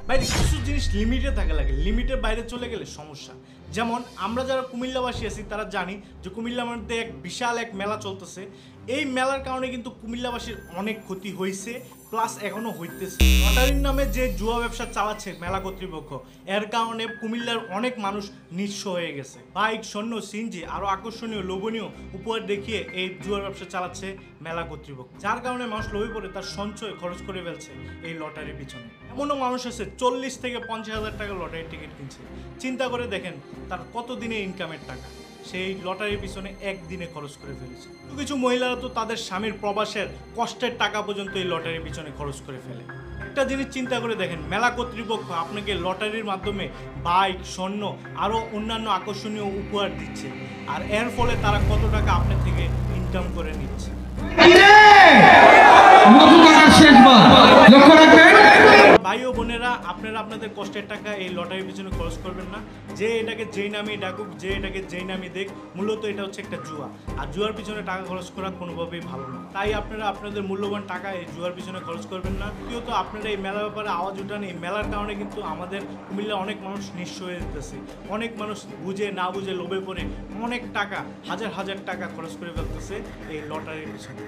ভাই কিছু জিনিস লিমিটে থাকা লাগে, লিমিটের বাইরে চলে গেলে সমস্যা। যেমন আমরা যারা কুমিল্লাবাসী আছি তারা জানি যে কুমিল্লার মধ্যে এক বিশাল এক মেলা চলতেছে। এই মেলার কারণে কিন্তু কুমিল্লাবাসীর অনেক ক্ষতি হয়েছে, প্লাস এখনো হইতেছে। লটারির নামে যে জুয়া ব্যবসা চালাচ্ছে মেলা কর্তৃপক্ষ, এর কারণে কুমিল্লার অনেক মানুষ নিঃস্ব হয়ে গেছে। বাইক, স্বর্ণ, সিএনজি আরো আকর্ষণীয় লোভনীয় উপহার দেখিয়ে এই জুয়ার ব্যবসা চালাচ্ছে মেলা কর্তৃপক্ষ, যার কারণে মানুষ লোভে পড়ে তার সঞ্চয় খরচ করে ফেলছে এই লটারির পিছনে। এমনও মানুষ আছে 40 থেকে 50,000 টাকা লটারির টিকিট কিনছে। চিন্তা করে দেখেন তার কত দিনে ইনকামের টাকা সেই লটারির পিছনে একদিনে খরচ করে ফেলেছে। কিছু মহিলারা তো তাদের স্বামীর প্রবাসের কষ্টের টাকা পর্যন্ত এই লটারির পিছনে খরচ করে ফেলে। একটা জিনিস চিন্তা করে দেখেন, মেলা কর্তৃপক্ষ আপনাকে লটারির মাধ্যমে বাইক, স্বর্ণ আরও অন্যান্য আকর্ষণীয় উপহার দিচ্ছে, আর এর ফলে তারা কত টাকা আপনার থেকে ইনকাম করে নিচ্ছে। ভাই ও বোনেরা, আপনারা আপনাদের কষ্টের টাকা এই লটারির পিছনে খরচ করবেন না। যে এটাকে যেই নামে ডাকুক, যে এটাকে যেই নামে দেখ, মূলত এটা হচ্ছে একটা জুয়া, আর জুয়ার পিছনে টাকা খরচ করা কোনোভাবেই ভালো না। তাই আপনারা আপনাদের মূল্যবান টাকা এই জুয়ার পিছনে খরচ করবেন না। দ্বিতীয়ত আপনারা এই মেলার ব্যাপারে আওয়াজ উঠান। এই মেলার কারণে কিন্তু আমাদের কুমিল্লা অনেক মানুষ নিঃস্ব হয়ে যেতেছে। অনেক মানুষ বুঝে না বুঝে লোভে পড়ে অনেক টাকা, হাজার হাজার টাকা খরচ করে ফেলতেছে এই লটারির পিছনে।